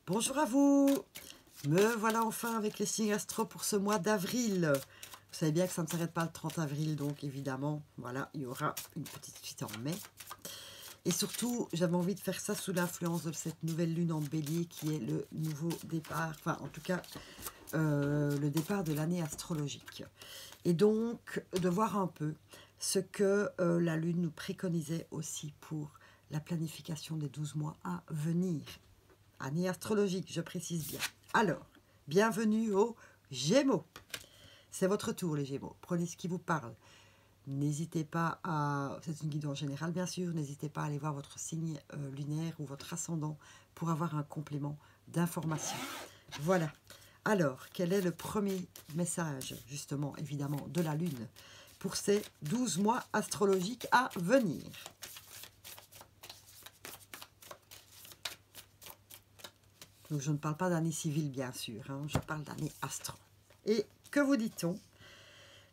Bonjour à vous. Me voilà enfin avec les signes astro pour ce mois d'avril. Vous savez bien que ça ne s'arrête pas le 30 avril, donc évidemment, voilà, il y aura une petite suite en mai. Et surtout, j'avais envie de faire ça sous l'influence de cette nouvelle lune en bélier qui est le nouveau départ, enfin en tout cas, le départ de l'année astrologique. Et donc, de voir un peu ce que la lune nous préconisait aussi pour la planification des 12 mois à venir. Année astrologique, je précise bien. Alors, bienvenue aux Gémeaux. C'est votre tour, les Gémeaux. Prenez ce qui vous parle. N'hésitez pas à... C'est une guidance générale, bien sûr. N'hésitez pas à aller voir votre signe lunaire ou votre ascendant pour avoir un complément d'information. Voilà. Alors, quel est le premier message, justement, évidemment, de la Lune pour ces 12 mois astrologiques à venir? Donc, je ne parle pas d'année civile, bien sûr, hein, je parle d'année astro. Et que vous dit-on?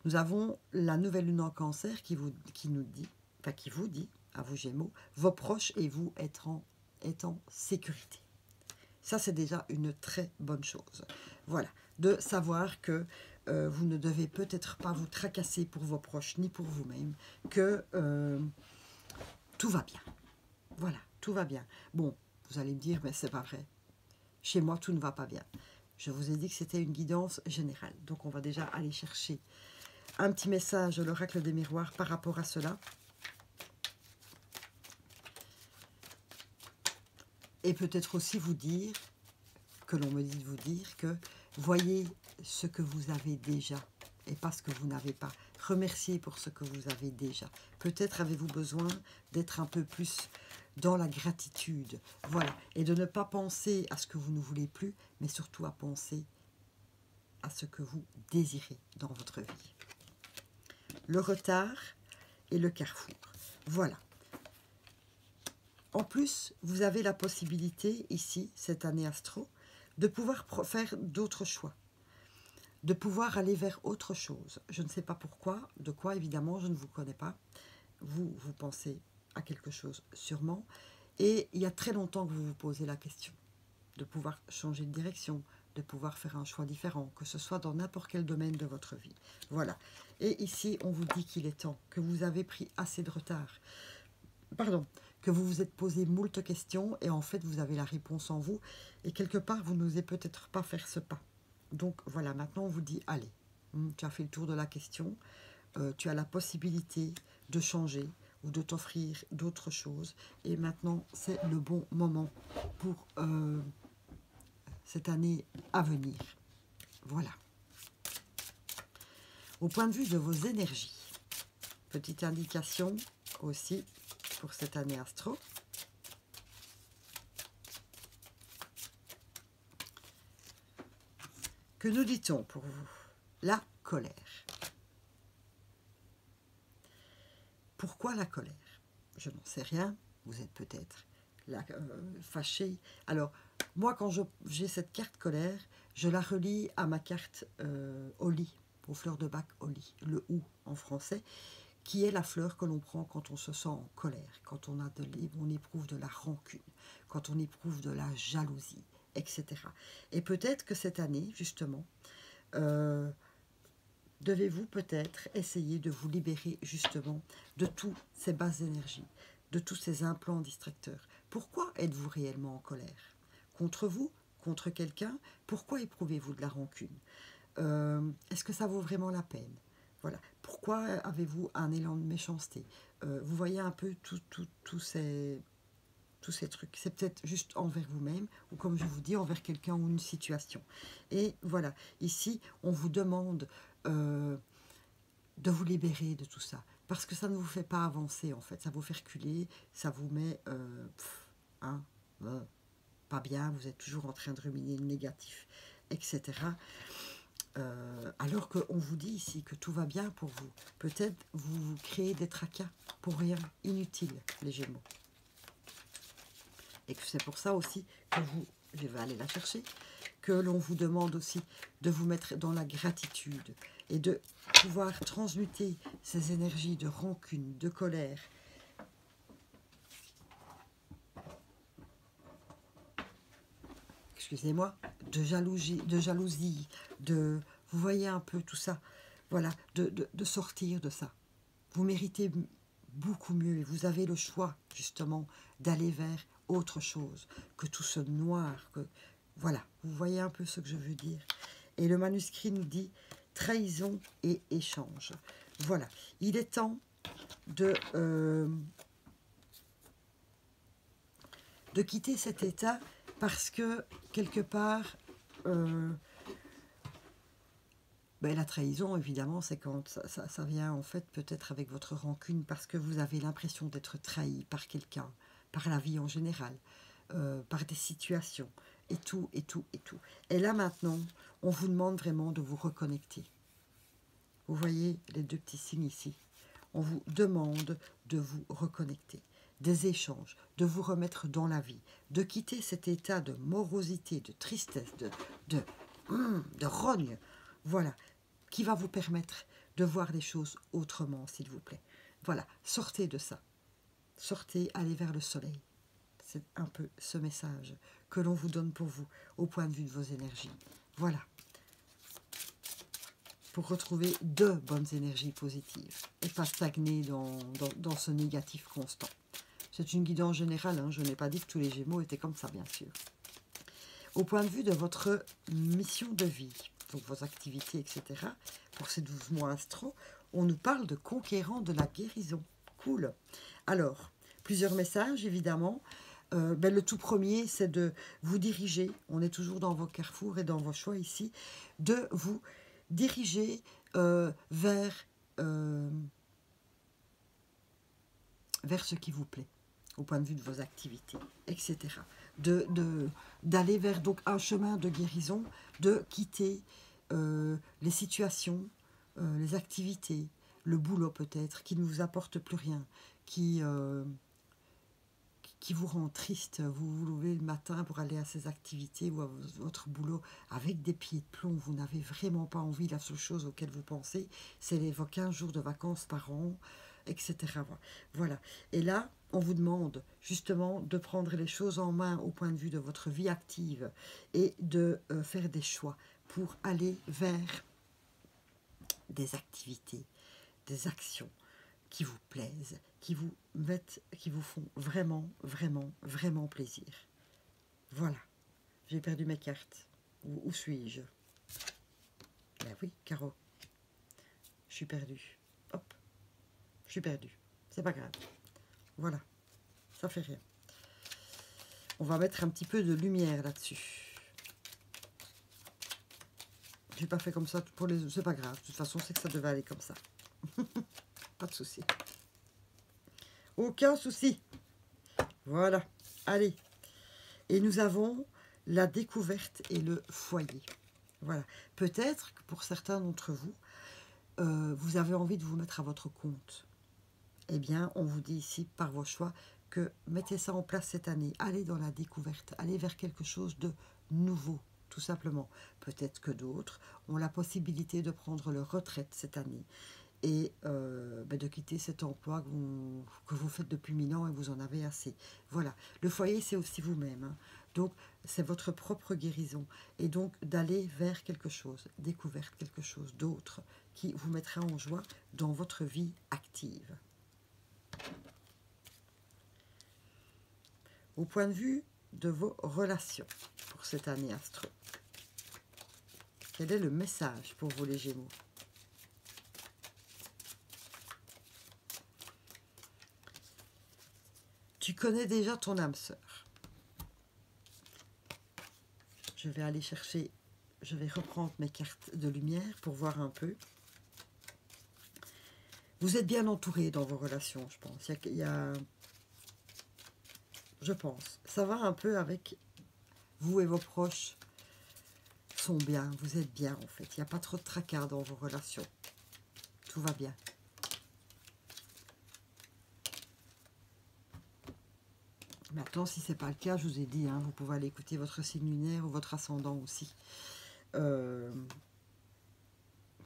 Nous avons la nouvelle lune en cancer qui vous dit, à vous Gémeaux, vos proches et vous êtes en sécurité. Ça, c'est déjà une très bonne chose. Voilà, de savoir que vous ne devez peut-être pas vous tracasser pour vos proches ni pour vous-même, que tout va bien. Voilà, tout va bien. Bon, vous allez me dire, mais c'est pas vrai. Chez moi, tout ne va pas bien. Je vous ai dit que c'était une guidance générale. Donc, on va déjà aller chercher un petit message de l'oracle des miroirs par rapport à cela. Et peut-être aussi vous dire, que l'on me dit de vous dire, que voyez ce que vous avez déjà et pas ce que vous n'avez pas. Remerciez pour ce que vous avez déjà. Peut-être avez-vous besoin d'être un peu plus dans la gratitude. Voilà. Et de ne pas penser à ce que vous ne voulez plus, mais surtout à penser à ce que vous désirez dans votre vie. Le retard et le carrefour. Voilà. En plus, vous avez la possibilité, ici, cette année astro, de pouvoir faire d'autres choix, de pouvoir aller vers autre chose. Je ne sais pas pourquoi, de quoi évidemment, je ne vous connais pas. Vous pensez à quelque chose sûrement. Et il y a très longtemps que vous vous posez la question de pouvoir changer de direction, de pouvoir faire un choix différent, que ce soit dans n'importe quel domaine de votre vie. Voilà. Et ici, on vous dit qu'il est temps, que vous avez pris assez de retard. Pardon, que vous vous êtes posé moult questions et en fait, vous avez la réponse en vous. Et quelque part, vous n'osez peut-être pas faire ce pas. Donc voilà, maintenant, on vous dit, allez, tu as fait le tour de la question, tu as la possibilité de changer ou de t'offrir d'autres choses. Et maintenant, c'est le bon moment pour cette année à venir. Voilà. Au point de vue de vos énergies, petite indication aussi pour cette année astro. Que nous dit-on pour vous? La colère. Pourquoi la colère? Je n'en sais rien. Vous êtes peut-être fâché. Alors, moi, quand j'ai cette carte colère, je la relie à ma carte Oli, aux fleurs de bac Oli, le ou en français, qui est la fleur que l'on prend quand on se sent en colère, quand on éprouve de la rancune, quand on éprouve de la jalousie, etc. Et peut-être que cette année, justement, devez-vous peut-être essayer de vous libérer justement de toutes ces basses énergies, de tous ces implants distracteurs. Pourquoi êtes-vous réellement en colère? Contre vous? Contre quelqu'un? Pourquoi éprouvez-vous de la rancune? Est-ce que ça vaut vraiment la peine? Voilà. Pourquoi avez-vous un élan de méchanceté? Vous voyez un peu tous ces trucs. C'est peut-être juste envers vous-même ou, comme je vous dis, envers quelqu'un ou une situation. Et voilà, ici, on vous demande de vous libérer de tout ça. Parce que ça ne vous fait pas avancer, en fait. Ça vous fait reculer, ça vous met pas bien, vous êtes toujours en train de ruminer le négatif, etc. Alors qu'on vous dit ici que tout va bien pour vous. Peut-être vous créez des tracas pour rien, inutiles, les Gémeaux. Et que c'est pour ça aussi que je vais aller la chercher, que l'on vous demande aussi de vous mettre dans la gratitude et de pouvoir transmuter ces énergies de rancune, de colère, excusez-moi, de jalousie, vous voyez un peu tout ça, voilà, de sortir de ça. Vous méritez beaucoup mieux et vous avez le choix, justement, d'aller vers autre chose que tout ce noir. Voilà, vous voyez un peu ce que je veux dire. Et le manuscrit nous dit trahison et échange. Voilà, il est temps de quitter cet état parce que, quelque part, la trahison, évidemment, c'est quand ça vient, en fait, peut-être avec votre rancune, parce que vous avez l'impression d'être trahi par quelqu'un, par la vie en général, par des situations, et tout, et tout, et tout. Et là, maintenant, on vous demande vraiment de vous reconnecter. Vous voyez les deux petits signes ici. On vous demande de vous reconnecter, des échanges, de vous remettre dans la vie, de quitter cet état de morosité, de tristesse, de rogne, voilà, qui va vous permettre de voir les choses autrement, s'il vous plaît. Voilà, sortez de ça. Sortez, allez vers le soleil. C'est un peu ce message que l'on vous donne pour vous, au point de vue de vos énergies. Voilà. Pour retrouver de bonnes énergies positives et pas stagner dans ce négatif constant. C'est une guidance générale, hein, je n'ai pas dit que tous les Gémeaux étaient comme ça, bien sûr. Au point de vue de votre mission de vie, donc vos activités, etc., pour ces 12 mois astro, on nous parle de conquérant de la guérison. Cool. Alors, plusieurs messages, évidemment. Le tout premier, c'est de vous diriger, on est toujours dans vos carrefours et dans vos choix ici, de vous diriger vers ce qui vous plaît, au point de vue de vos activités, etc. D'aller vers donc un chemin de guérison, de quitter les situations, les activités, le boulot peut-être, qui ne vous apporte plus rien, qui vous rend triste. Vous vous levez le matin pour aller à ces activités ou à votre boulot avec des pieds de plomb. Vous n'avez vraiment pas envie. La seule chose auquel vous pensez, c'est vos 15 jours de vacances par an, etc. Voilà. Et là, on vous demande justement de prendre les choses en main au point de vue de votre vie active et de faire des choix pour aller vers des activités, des actions qui vous plaisent, qui vous font vraiment, vraiment, vraiment plaisir. Voilà. J'ai perdu mes cartes. Où suis-je? Ben oui, carreau. Je suis perdue. Hop. Je suis perdue. C'est pas grave. Voilà. Ça fait rien. On va mettre un petit peu de lumière là-dessus. J'ai pas fait comme ça pour les... C'est pas grave. De toute façon, c'est que ça devait aller comme ça. Pas de souci. Aucun souci. Voilà. Allez. Et nous avons la découverte et le foyer. Voilà. Peut-être que pour certains d'entre vous, vous avez envie de vous mettre à votre compte. Eh bien, on vous dit ici, par vos choix, que mettez ça en place cette année. Allez dans la découverte. Allez vers quelque chose de nouveau, tout simplement. Peut-être que d'autres ont la possibilité de prendre leur retraite cette année et de quitter cet emploi que vous faites depuis 1000 ans et vous en avez assez. Voilà. Le foyer, c'est aussi vous-même. Hein. Donc, c'est votre propre guérison. Et donc, d'aller vers quelque chose, découverte, quelque chose d'autre qui vous mettra en joie dans votre vie active. Au point de vue de vos relations pour cette année astro, quel est le message pour vous les Gémeaux? Tu connais déjà ton âme sœur. Je vais aller chercher, je vais reprendre mes cartes de lumière pour voir un peu. Vous êtes bien entouré dans vos relations, je pense. Je pense. Ça va un peu avec vous et vos proches sont bien. Vous êtes bien, en fait. Il n'y a pas trop de tracas dans vos relations. Tout va bien. Maintenant, si ce n'est pas le cas, je vous ai dit, hein, vous pouvez aller écouter votre signe lunaire ou votre ascendant aussi.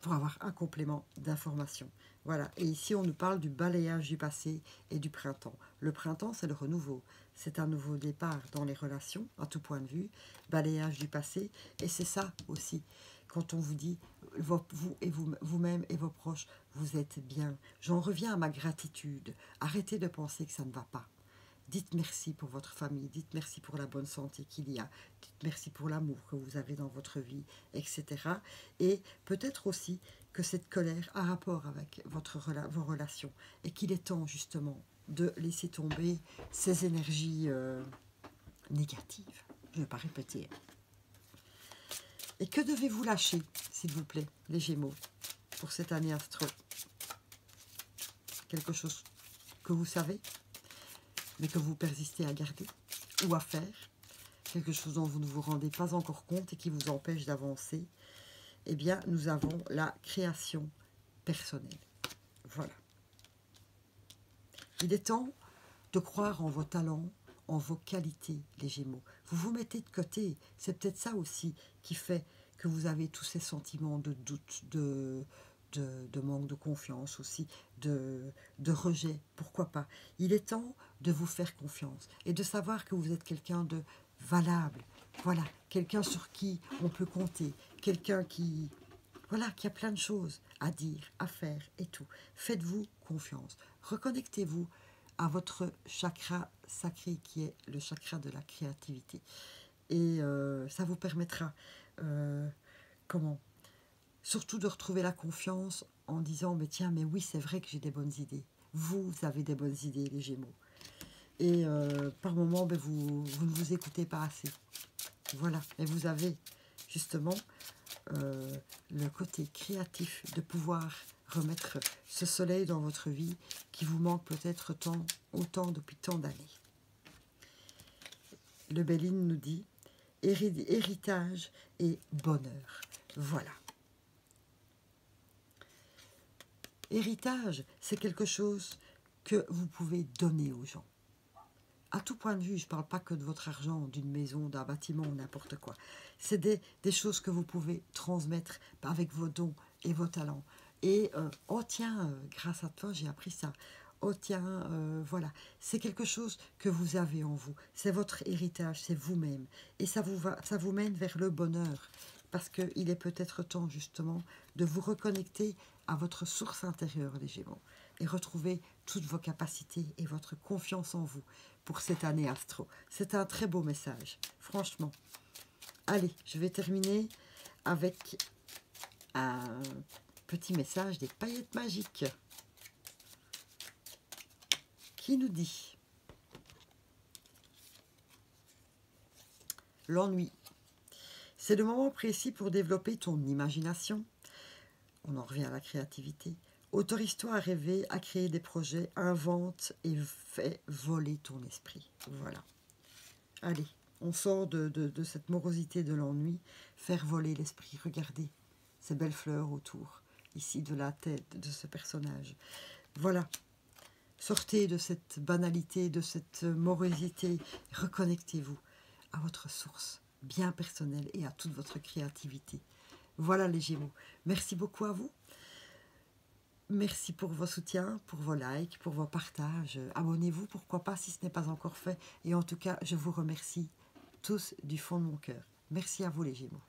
Pour avoir un complément d'information. Voilà, et ici on nous parle du balayage du passé et du printemps. Le printemps, c'est le renouveau. C'est un nouveau départ dans les relations, à tout point de vue. Balayage du passé, et c'est ça aussi. Quand on vous dit, vous et vous-même et vos proches, vous êtes bien. J'en reviens à ma gratitude. Arrêtez de penser que ça ne va pas. Dites merci pour votre famille, dites merci pour la bonne santé qu'il y a, dites merci pour l'amour que vous avez dans votre vie, etc. Et peut-être aussi que cette colère a rapport avec vos relations et qu'il est temps justement de laisser tomber ces énergies négatives. Je ne vais pas répéter. Et que devez-vous lâcher, s'il vous plaît, les Gémeaux, pour cette année astro? Quelque chose que vous savez, mais que vous persistez à garder ou à faire, quelque chose dont vous ne vous rendez pas encore compte et qui vous empêche d'avancer, eh bien, nous avons la création personnelle. Voilà. Il est temps de croire en vos talents, en vos qualités, les Gémeaux. Vous vous mettez de côté. C'est peut-être ça aussi qui fait que vous avez tous ces sentiments de doute, de manque de confiance aussi, de rejet, pourquoi pas. Il est temps de vous faire confiance et de savoir que vous êtes quelqu'un de valable. Voilà, quelqu'un sur qui on peut compter, quelqu'un qui, voilà, qui a plein de choses à dire, à faire et tout. Faites-vous confiance. Reconnectez-vous à votre chakra sacré qui est le chakra de la créativité. Et ça vous permettra, surtout de retrouver la confiance en disant, mais tiens, mais oui, c'est vrai que j'ai des bonnes idées. Vous avez des bonnes idées, les Gémeaux. Et par moments, vous ne vous écoutez pas assez. Voilà. Et vous avez justement le côté créatif de pouvoir remettre ce soleil dans votre vie qui vous manque peut-être autant depuis tant d'années. Le Béline nous dit héritage et bonheur. Voilà. Héritage, c'est quelque chose que vous pouvez donner aux gens. À tout point de vue, je ne parle pas que de votre argent, d'une maison, d'un bâtiment, n'importe quoi. C'est des choses que vous pouvez transmettre avec vos dons et vos talents. Et oh tiens, grâce à toi, j'ai appris ça. Oh tiens, voilà. C'est quelque chose que vous avez en vous. C'est votre héritage, c'est vous-même. Et ça vous mène vers le bonheur. Parce qu'il est peut-être temps, justement, de vous reconnecter à votre source intérieure, les Gémeaux. Et retrouver toutes vos capacités et votre confiance en vous pour cette année astro. C'est un très beau message, franchement. Allez, je vais terminer avec un petit message des paillettes magiques qui nous dit l'ennui. C'est le moment précis pour développer ton imagination. On en revient à la créativité. Autorise-toi à rêver, à créer des projets, invente et fais voler ton esprit. Voilà. Allez, on sort de cette morosité de l'ennui, faire voler l'esprit. Regardez ces belles fleurs autour, ici de la tête de ce personnage. Voilà. Sortez de cette banalité, de cette morosité. Reconnectez-vous à votre source bien personnelle et à toute votre créativité. Voilà les Gémeaux. Merci beaucoup à vous. Merci pour vos soutiens, pour vos likes, pour vos partages. Abonnez-vous, pourquoi pas, si ce n'est pas encore fait. Et en tout cas, je vous remercie tous du fond de mon cœur. Merci à vous les Gémeaux.